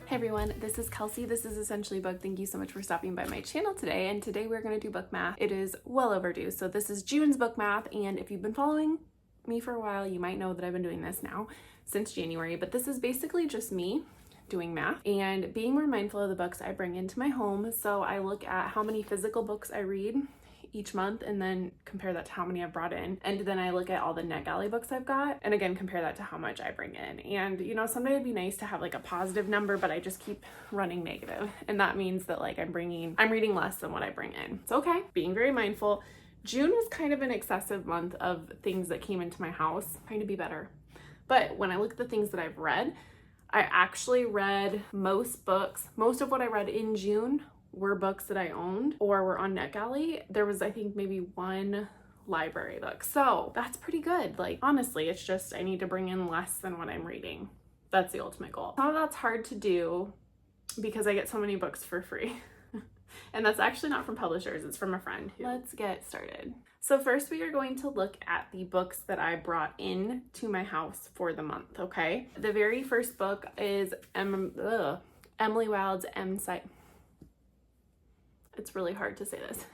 Hey everyone, this is Kelsey. This is Essentially Book. Thank you so much for stopping by my channel today. And today we're going to do book math. It is well overdue. So this is June's book math. And if you've been following me for a while, you might know that I've been doing this now since January. But this is basically just me doing math and being more mindful of the books I bring into my home. So I look at how many physical books I read each month and then compare that to how many I've brought in. And then I look at all the NetGalley books I've got and again compare that to how much I bring in. And you know, someday it'd be nice to have like a positive number, but I just keep running negative. And that means that like I'm reading less than what I bring in. It's okay, being very mindful. June was kind of an excessive month of things that came into my house, trying to be better. But when I look at the things that I've read, I actually read most books. Most of what I read in June were books that I owned or were on NetGalley. There was, I think, maybe one library book. So that's pretty good. Like, honestly, it's just I need to bring in less than what I'm reading. That's the ultimate goal. Now that's hard to do because I get so many books for free. And that's actually not from publishers, it's from a friend. Let's get started. So first we are going to look at the books that I brought in to my house for the month, okay? The very first book is Emily Wilde's It's really hard to say this.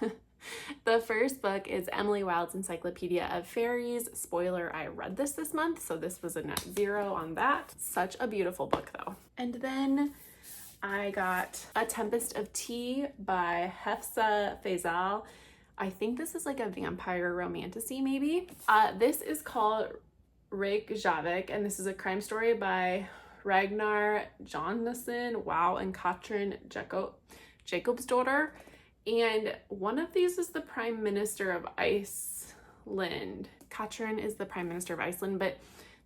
The first book is Emily Wilde's Encyclopedia of Fairies. Spoiler, I read this month, so this was a net 0 on that. Such a beautiful book though. And then I got A Tempest of Tea by Hafsa Faisal. I think this is like a vampire romantasy maybe. This is called Reykjavik, and this is a crime story by Ragnar Jonasson, and Katrin Jacobsdottir. And one of these is the Prime Minister of Iceland. Katrin is the Prime Minister of Iceland, but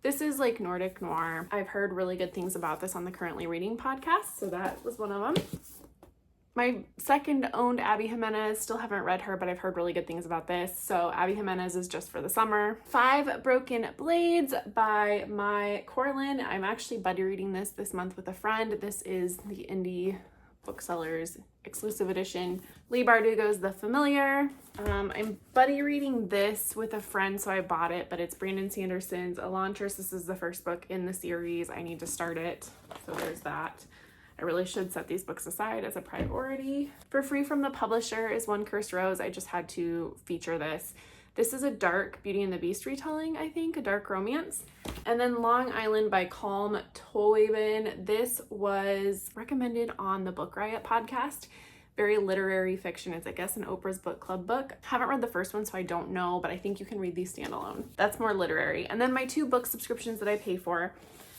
this is like Nordic noir. I've heard really good things about this on the Currently Reading podcast, so that was one of them. My second owned Abby Jimenez, still haven't read her, but I've heard really good things about this. So Abby Jimenez is just for the summer. 5 Broken Blades by Mai Corlin. I'm actually buddy reading this month with a friend. This is the indie booksellers exclusive edition. Lee Bardugo's The Familiar. I'm buddy reading this with a friend, so I bought it, but it's Brandon Sanderson's Elantris. This is the first book in the series. I need to start it, so there's that. I really should set these books aside as a priority. For free from the publisher is One Cursed Rose. I just had to feature this. This is a dark Beauty and the Beast retelling, I think, a dark romance. And then Long Island by Calm Toibin. This was recommended on the Book Riot podcast. Very literary fiction. It's, I guess, an Oprah's Book Club book. Haven't read the first one, so I don't know, but I think you can read these standalone. That's more literary. And then my 2 book subscriptions that I pay for.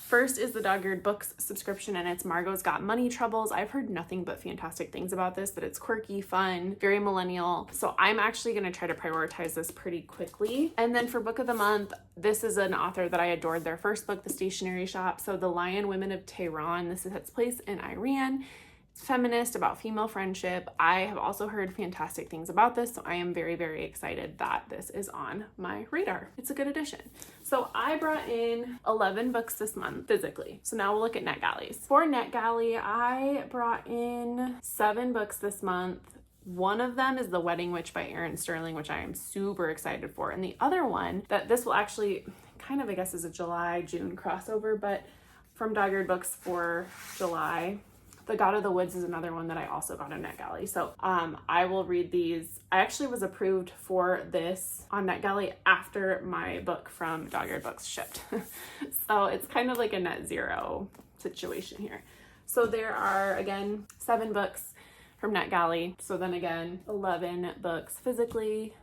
First is the Dog-Eared Books subscription, and it's Margot's Got Money Troubles. I've heard nothing but fantastic things about this, that it's quirky, fun, very millennial. So I'm actually going to try to prioritize this pretty quickly. And then for book of the month, this is an author that I adored. Their first book, The Stationery Shop. So The Lion Women of Tehran. This takes place in Iran. Feminist, about female friendship. I have also heard fantastic things about this, so I am very, very excited that this is on my radar. It's a good addition. So I brought in 11 books this month physically. So now we'll look at NetGalleys. For NetGalley, I brought in 7 books this month. One of them is The Wedding Witch by Erin Sterling, which I am super excited for. And the other one, that this will actually kind of, I guess, is a July-June crossover, but from Dog-Eared Books for July. The God of the Woods is another one that I also got on NetGalley. So I will read these. I actually was approved for this on NetGalley after my book from Dog-Eared Books shipped. So it's kind of like a net 0 situation here. So there are, again, 7 books from NetGalley. So then again, 11 books physically.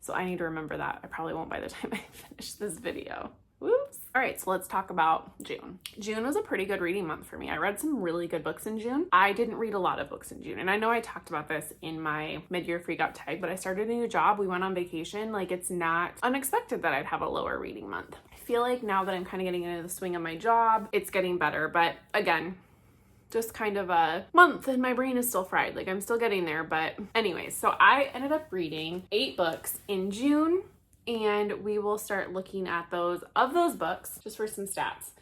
So I need to remember that. I probably won't by the time I finish this video. Whoops. All right, so let's talk about June. June was a pretty good reading month for me. I read some really good books in June. I didn't read a lot of books in June, and I know I talked about this in my mid-year freak out tag, but I started a new job. We went on vacation. Like, it's not unexpected that I'd have a lower reading month. I feel like now that I'm kind of getting into the swing of my job, it's getting better, but again, just kind of a month and my brain is still fried. Like, I'm still getting there, but anyways, so I ended up reading 8 books in June. And we will start looking at those books, just for some stats.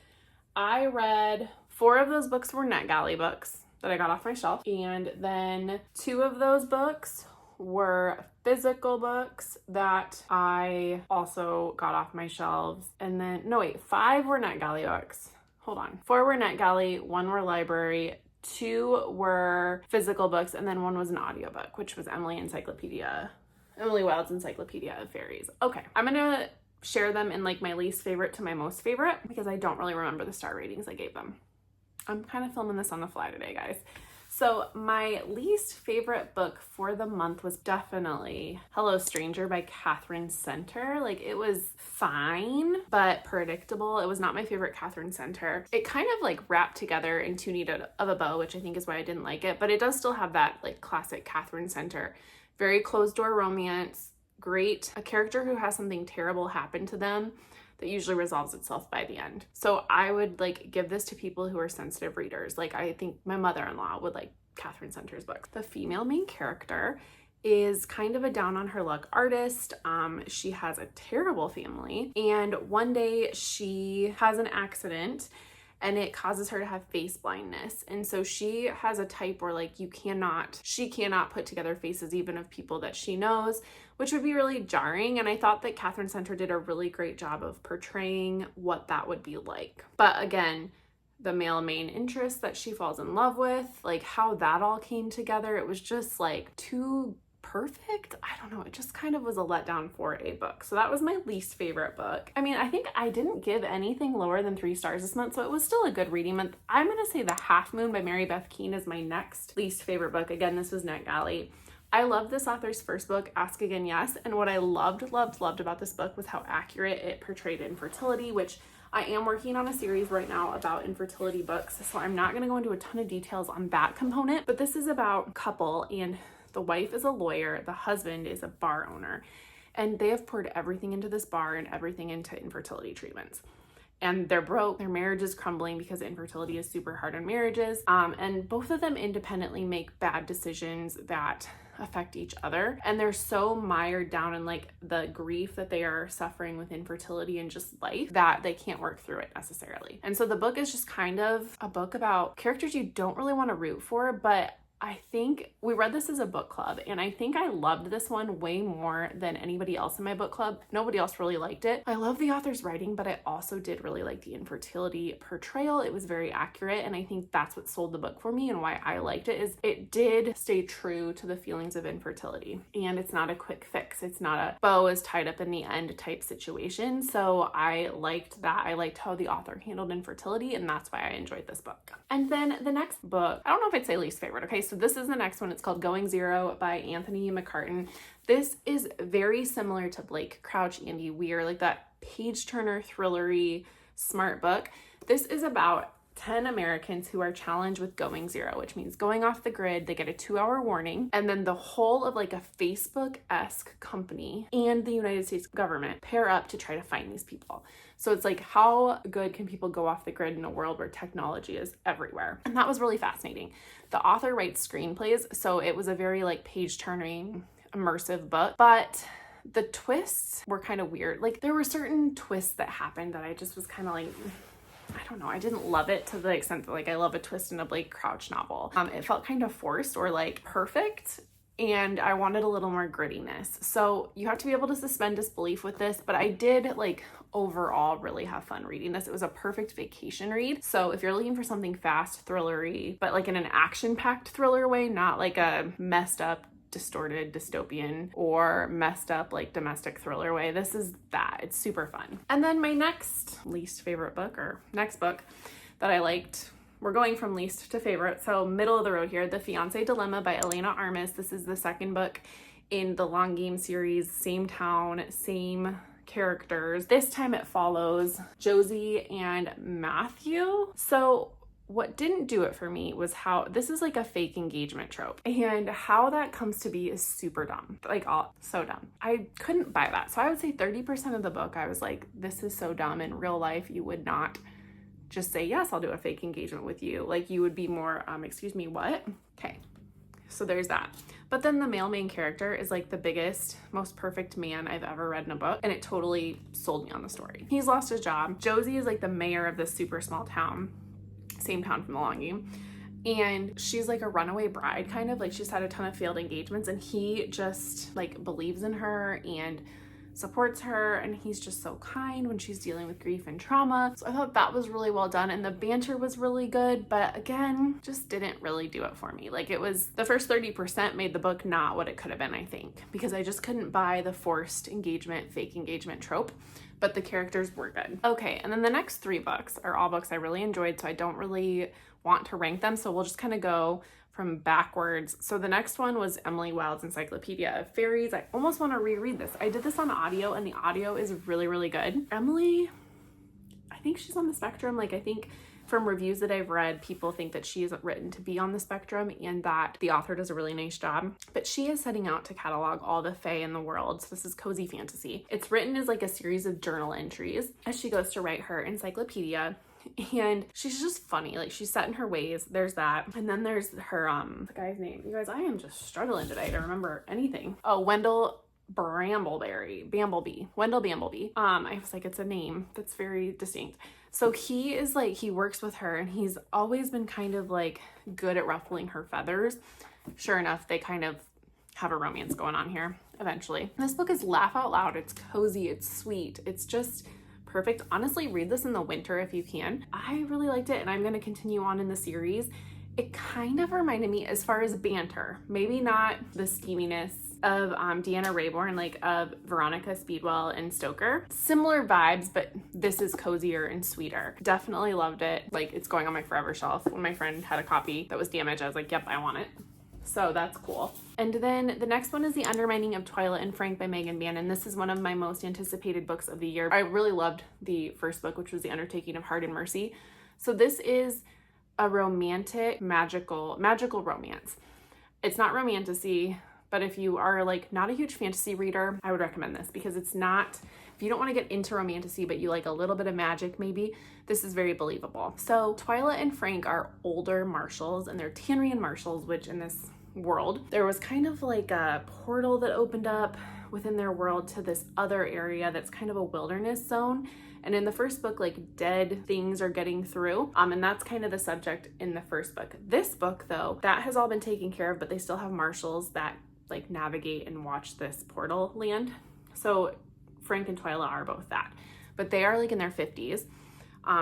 I read 4 of those books were NetGalley books that I got off my shelf. And then 2 of those books were physical books that I also got off my shelves. And then, no wait, 5 were NetGalley books. hold on. 4 were NetGalley, 1 were library, 2 were physical books, and then 1 was an audiobook, which was Emily Wild's Encyclopedia of Fairies. Okay, I'm gonna share them in like my least favorite to my most favorite because I don't really remember the star ratings I gave them. I'm kind of filming this on the fly today, guys. So my least favorite book for the month was definitely Hello Stranger by Catherine Center. Like, it was fine, but predictable. It was not my favorite Catherine Center. It kind of like wrapped together in too neat of a bow, which I think is why I didn't like it, but it does still have that like classic Catherine Center. Very closed door romance, great. A character who has something terrible happen to them that usually resolves itself by the end. So I would like give this to people who are sensitive readers. Like, I think my mother-in-law would like Catherine Center's book. The female main character is kind of a down on her luck artist. She has a terrible family, and one day she has an accident and it causes her to have face blindness. And so she has a type where like she cannot put together faces even of people that she knows, which would be really jarring. And I thought that Catherine Center did a really great job of portraying what that would be like. But again, the male main interest that she falls in love with, like how that all came together, it was just like too perfect. I don't know. It just kind of was a letdown for a book. So that was my least favorite book. I mean, I think I didn't give anything lower than 3 stars this month, so it was still a good reading month. I'm going to say The Half Moon by Mary Beth Keane is my next least favorite book. Again, this was NetGalley. I loved this author's first book, Ask Again Yes, and what I loved about this book was how accurate it portrayed infertility, which I am working on a series right now about infertility books, so I'm not going to go into a ton of details on that component, but this is about a couple, and the wife is a lawyer, the husband is a bar owner, and they have poured everything into this bar and everything into infertility treatments. And they're broke, their marriage is crumbling because infertility is super hard on marriages, and both of them independently make bad decisions that affect each other, and they're so mired down in like the grief that they are suffering with infertility and just life that they can't work through it necessarily. And so the book is just kind of a book about characters you don't really want to root for, but I think we read this as a book club, and I think I loved this one way more than anybody else in my book club. Nobody else really liked it. I love the author's writing, but I also did really like the infertility portrayal. It was very accurate, and I think that's what sold the book for me and why I liked it, is it did stay true to the feelings of infertility, and it's not a quick fix. It's not a bow is tied up in the end type situation. So I liked that. I liked how the author handled infertility, and that's why I enjoyed this book. And then the next book, I don't know if I'd say least favorite. Okay, so this is the next one. It's called Going Zero by Anthony McCartan. This is very similar to Blake Crouch, Andy Weir, like that page turner thrillery smart book. This is about 10 Americans who are challenged with going zero, which means going off the grid. They get a 2-hour warning, and then the whole of like a Facebook-esque company and the United States government pair up to try to find these people. So it's like, how good can people go off the grid in a world where technology is everywhere? And that was really fascinating. The author writes screenplays, so it was a very like page-turning, immersive book, but the twists were kind of weird. Like, there were certain twists that happened that I just was kind of like, I don't know, I didn't love it to the extent that like I love a twist in a Blake Crouch novel. It felt kind of forced or like perfect, and I wanted a little more grittiness. So you have to be able to suspend disbelief with this, but I did like overall really have fun reading this. It was a perfect vacation read. So if you're looking for something fast, thrillery, but like in an action-packed thriller way, not like a messed up, distorted dystopian or messed up like domestic thriller way, this is that. It's super fun. And then my next least favorite book, or next book that I liked, we're going from least to favorite, so middle of the road here, The Fiancé Dilemma by Elena Armas. This is the second book in the Long Game series, same town, same characters. This time it follows Josie and Matthew. So what didn't do it for me was how this is like a fake engagement trope, and how that comes to be is super dumb. Like, so dumb. I couldn't buy that. So I would say 30% of the book I was like, this is so dumb. In real life you would not just say, yes, I'll do a fake engagement with you. Like, you would be more, excuse me, what? Okay, so there's that. But then the male main character is like the biggest, most perfect man I've ever read in a book, and it totally sold me on the story. He's lost his job. Josie is like the mayor of this super small town, same town from the Long Game, and she's like a runaway bride, kind of like she's had a ton of failed engagements, and he just like believes in her and supports her, and he's just so kind when she's dealing with grief and trauma. So I thought that was really well done, and the banter was really good, but again, just didn't really do it for me. Like, it was the first 30% made the book not what it could have been, I think, because I just couldn't buy the forced engagement, fake engagement trope, but the characters were good. Okay, and then the next 3 books are all books I really enjoyed, so I don't really want to rank them, so we'll just kind of go from backwards. So the next one was Emily Wilde's Encyclopedia of Fairies. I almost want to reread this. I did this on audio, and the audio is really, really good. Emily, I think she's on the spectrum. Like, I think from reviews that I've read, people think that she isn't written to be on the spectrum and that the author does a really nice job. But she is setting out to catalog all the fae in the world. So this is cozy fantasy. It's written as like a series of journal entries as she goes to write her encyclopedia. And she's just funny. Like, she's set in her ways. There's that. And then there's her, the guy's name. You guys, I am just struggling today to remember anything. Oh, Wendell Bambleby. Wendell Bambleby. I was like, it's a name that's very distinct. So he is like, he works with her, and he's always been kind of like good at ruffling her feathers. Sure enough, they kind of have a romance going on here eventually. This book is laugh out loud. It's cozy. It's sweet. It's just perfect. Honestly, read this in the winter if you can. I really liked it, and I'm going to continue on in the series. It kind of reminded me, as far as banter, maybe not the steaminess of Deanna Raybourn, like of Veronica Speedwell and Stoker. Similar vibes, but this is cozier and sweeter. Definitely loved it. Like, it's going on my forever shelf. When my friend had a copy that was damaged, I was like, yep, I want it. So that's cool. And then the next one is The Undermining of Twyla and Frank by Megan Bannon. This is one of my most anticipated books of the year. I really loved the first book, which was The Undertaking of Heart and Mercy. So this is a romantic, magical romance. It's not romantasy, but if you are like not a huge fantasy reader, I would recommend this, because it's not, if you don't want to get into romantasy, but you like a little bit of magic maybe, this is very believable. So Twyla and Frank are older marshals, and they're Tanrian marshals, which in this world, there was kind of like a portal that opened up within their world to this other area that's kind of a wilderness zone. And in the first book, like, dead things are getting through. And that's kind of the subject in the first book. This book, though, that has all been taken care of, but they still have marshals that like navigate and watch this portal land. So Frank and Twyla are both that, but they are like in their 50s.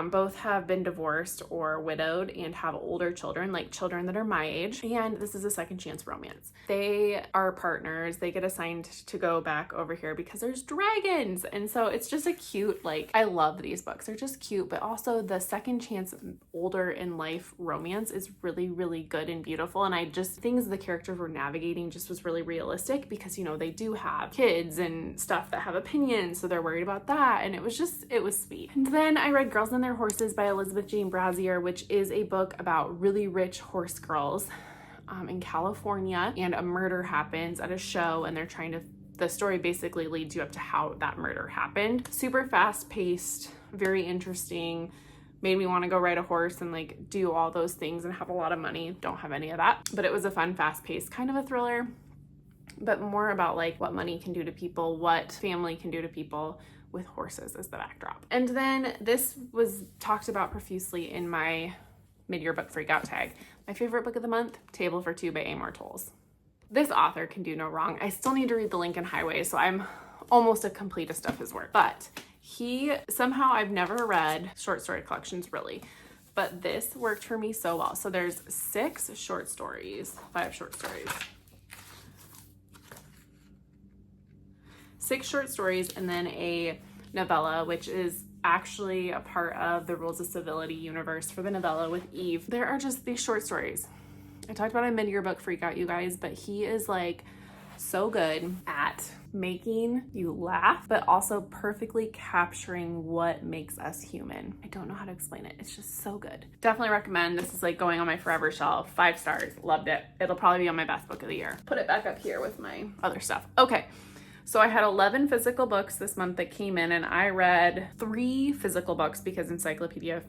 Both have been divorced or widowed and have older children, like children that are my age. And this is a second chance romance. They are partners. They get assigned to go back over here because there's dragons. And so it's just a cute, like, I love these books. They're just cute, but also the second chance older in life romance is really, really good and beautiful. And I just, things the characters were navigating just was really realistic, because, you know, they do have kids and stuff that have opinions. So they're worried about that. And it was sweet. And then I read Girls and Their Horses by Elizabeth Jane Brazier, which is a book about really rich horse girls in California, and a murder happens at a show, and they're trying to, the story basically leads you up to how that murder happened. Super fast paced, very interesting, made me want to go ride a horse and like do all those things and have a lot of money. Don't have any of that, but it was a fun, fast paced kind of a thriller, but more about like what money can do to people, what family can do to people, with horses as the backdrop. And then this was talked about profusely in my mid-year book freakout tag. My favorite book of the month, Table for Two by Amor Towles. This author can do no wrong. I still need to read The Lincoln Highway, so I'm almost a completist of his work. But he, somehow, I've never read short story collections really, but this worked for me so well. So there's 5 short stories, 6 short stories, and then a novella, which is actually a part of the Rules of Civility universe for the novella with Eve. There are just these short stories. I talked about a mid-year book freakout, you guys, but he is like so good at making you laugh, but also perfectly capturing what makes us human. I don't know how to explain it. It's just so good. Definitely recommend. This is like going on my forever shelf. 5 stars. Loved it. It'll probably be on my best book of the year. Put it back up here with my other stuff. Okay. So I had 11 physical books this month that came in, and I read 3 physical books because Encyclopedia of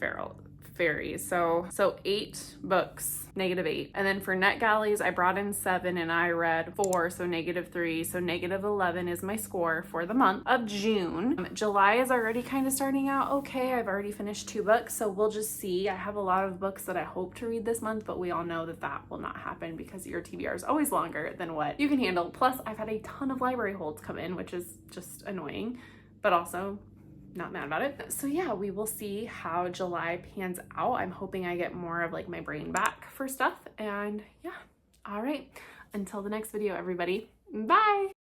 fairies. So 8 books, -8. And then for NetGalleys, I brought in 7 and I read 4, so -3. So -11 is my score for the month of June. July is already kind of starting out okay. I've already finished 2 books, so we'll just see. I have a lot of books that I hope to read this month, but we all know that that will not happen because your TBR is always longer than what you can handle. Plus, I've had a ton of library holds come in, which is just annoying, but also not mad about it. So yeah, we will see how July pans out. I'm hoping I get more of like my brain back for stuff. And yeah, all right. Until the next video, everybody. Bye.